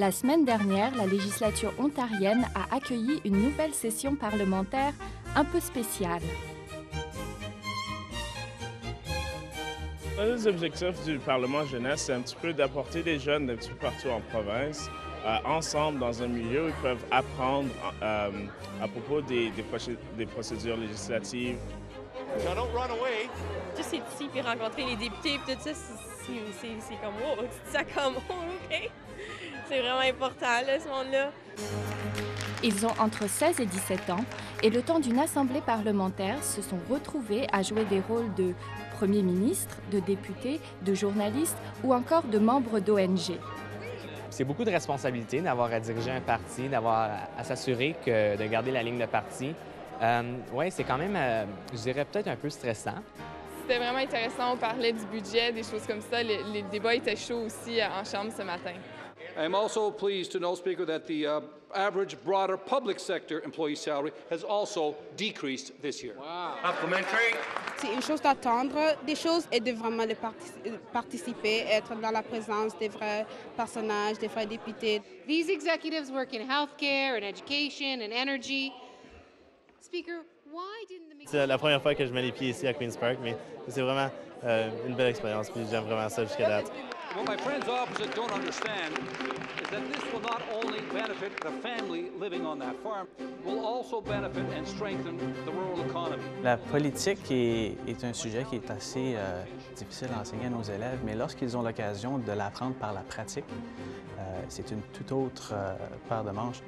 La semaine dernière, la législature ontarienne a accueilli une nouvelle session parlementaire un peu spéciale. Un des objectifs du Parlement jeunesse, c'est un petit peu d'apporter des jeunes d'un petit peu partout en province, ensemble dans un milieu où ils peuvent apprendre à propos des procédures législatives. Juste être ici puis rencontrer les députés et tout ça, c'est comme « wow », tu te sens comme « oh, OK ». C'est vraiment important, là, ce monde-là. Ils ont entre 16 et 17 ans et le temps d'une assemblée parlementaire se sont retrouvés à jouer des rôles de Premier ministre, de député, de journaliste ou encore de membres d'ONG. C'est beaucoup de responsabilités d'avoir à diriger un parti, d'avoir à s'assurer de garder la ligne de parti. Oui, c'est quand même, je dirais, peut-être un peu stressant. C'était vraiment intéressant, on parlait du budget, des choses comme ça. Les débats étaient chauds aussi en Chambre ce matin. I'm also pleased to know, Speaker, that the average broader public sector employee salary has also decreased this year. Wow. Complimentary. C'est une chose d'attendre des choses et de vraiment de participer, être dans la présence des vrais personnages, des vrais députés. These executives work in healthcare and education and energy. Speaker, why didn't the... C'est la première fois que je mets les pieds ici à Queen's Park, mais c'est vraiment une belle expérience, puis j'aime vraiment ça jusqu'à date. What my friends opposite don't understand is that this will not only benefit the family living on that farm, will also benefit and strengthen the rural economy. La politique est un sujet qui est assez difficile à enseigner à nos élèves, mais lorsqu'ils ont l'occasion de l'apprendre par la pratique, c'est une toute autre paire de manches.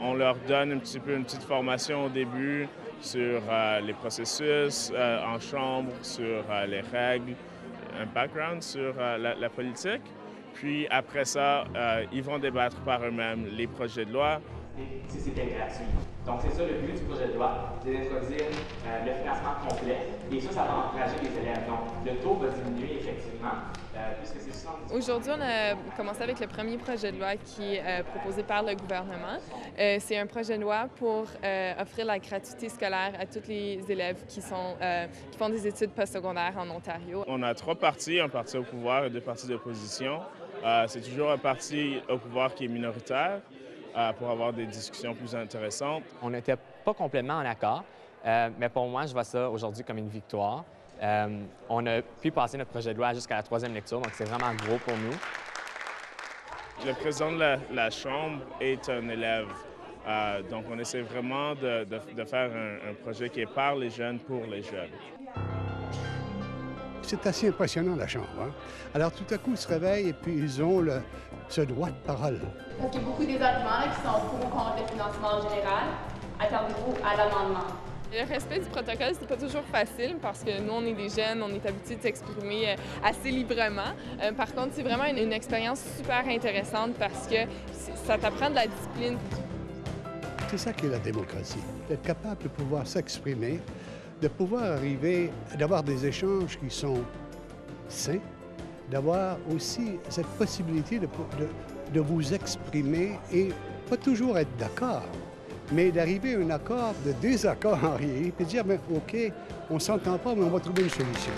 On leur donne un petit peu une petite formation au début sur les processus en chambre, sur les règles, un background sur la politique. Puis après ça, ils vont débattre par eux-mêmes les projets de loi. C'était gratuit. Donc c'est ça le but du projet de loi, c'est d'introduire le financement complet. Et ça va encourager les élèves. Donc le taux va diminuer effectivement, puisque c'est 70%. Aujourd'hui, on a commencé avec le premier projet de loi qui est proposé par le gouvernement. C'est un projet de loi pour offrir la gratuité scolaire à tous les élèves qui font des études postsecondaires en Ontario. On a 3 partis, un parti au pouvoir et 2 partis d'opposition. C'est toujours un parti au pouvoir qui est minoritaire. Pour avoir des discussions plus intéressantes. On n'était pas complètement en accord, mais pour moi, je vois ça aujourd'hui comme une victoire. On a pu passer notre projet de loi jusqu'à la 3e lecture, donc c'est vraiment gros pour nous. Le président de la Chambre est un élève, donc on essaie vraiment de faire un projet qui est par les jeunes, pour les jeunes. C'est assez impressionnant, la Chambre. Hein? Alors, tout à coup, ils se réveillent et puis ils ont ce droit de parole. Parce qu'il y a beaucoup des arguments qui sont pour ou contre le financement général. Attendez-vous à l'amendement. Le respect du protocole, c'est pas toujours facile parce que nous, on est des jeunes, on est habitués de s'exprimer assez librement. Par contre, c'est vraiment une expérience super intéressante parce que ça t'apprend de la discipline. C'est ça qui est la démocratie, d'être capable de pouvoir s'exprimer, de pouvoir arriver, d'avoir des échanges qui sont sains, d'avoir aussi cette possibilité de vous exprimer et pas toujours être d'accord, mais d'arriver à un accord de désaccord en réalité, et dire, bien, OK, on ne s'entend pas, mais on va trouver une solution.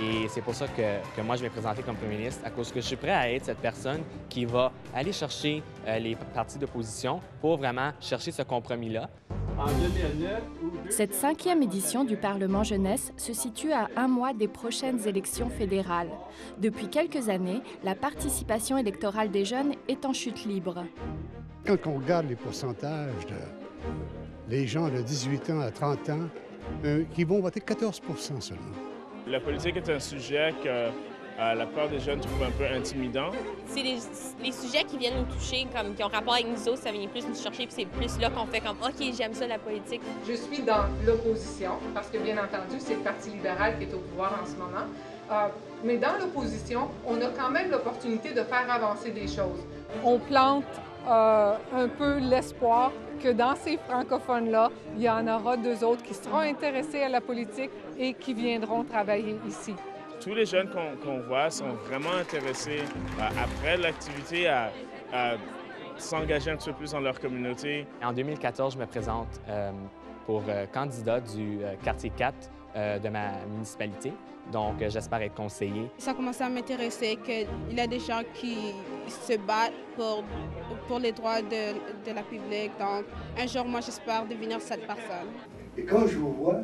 Et c'est pour ça que moi, je vais présenter comme premier ministre, à cause que je suis prêt à être cette personne qui va aller chercher les partis d'opposition pour vraiment chercher ce compromis-là. Cette 5e édition du Parlement jeunesse se situe à un mois des prochaines élections fédérales. Depuis quelques années, la participation électorale des jeunes est en chute libre. Quand on regarde les pourcentages des gens de 18 ans à 30 ans, qui vont voter 14 % seulement. La politique est un sujet que la plupart des jeunes trouvent un peu intimidant. C'est les sujets qui viennent nous toucher, comme qui ont rapport avec nous autres, ça vient plus nous chercher, puis c'est plus là qu'on fait comme « OK, j'aime ça, la politique ». Je suis dans l'opposition, parce que bien entendu, c'est le Parti libéral qui est au pouvoir en ce moment. Mais dans l'opposition, on a quand même l'opportunité de faire avancer des choses. On plante un peu l'espoir que dans ces francophones-là, il y en aura 2 autres qui seront intéressés à la politique et qui viendront travailler ici. Tous les jeunes qu'on voit sont vraiment intéressés, après l'activité, à s'engager un petit peu plus dans leur communauté. En 2014, je me présente pour candidat du quartier 4 de ma municipalité. Donc, j'espère être conseiller. Ça a commencé à m'intéresser qu'il y a des gens qui se battent pour les droits de la public. Donc, un jour, moi, j'espère devenir cette personne. Et quand je vois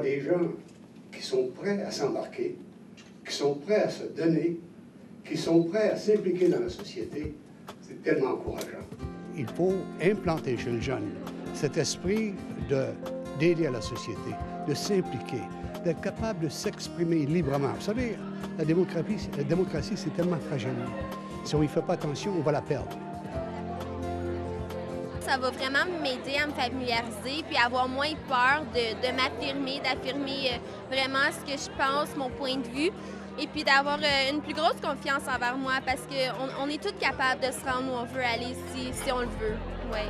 des gens qui sont prêts à s'embarquer, qui sont prêts à se donner, qui sont prêts à s'impliquer dans la société, c'est tellement encourageant. Il faut implanter chez le jeune cet esprit d'aider à la société, de s'impliquer, d'être capable de s'exprimer librement. Vous savez, la démocratie, c'est tellement fragile. Si on n'y fait pas attention, on va la perdre. Ça va vraiment m'aider à me familiariser puis avoir moins peur de m'affirmer, d'affirmer vraiment ce que je pense, mon point de vue, et puis d'avoir une plus grosse confiance envers moi parce qu'on est tous capables de se rendre où on veut aller si on le veut. Ouais.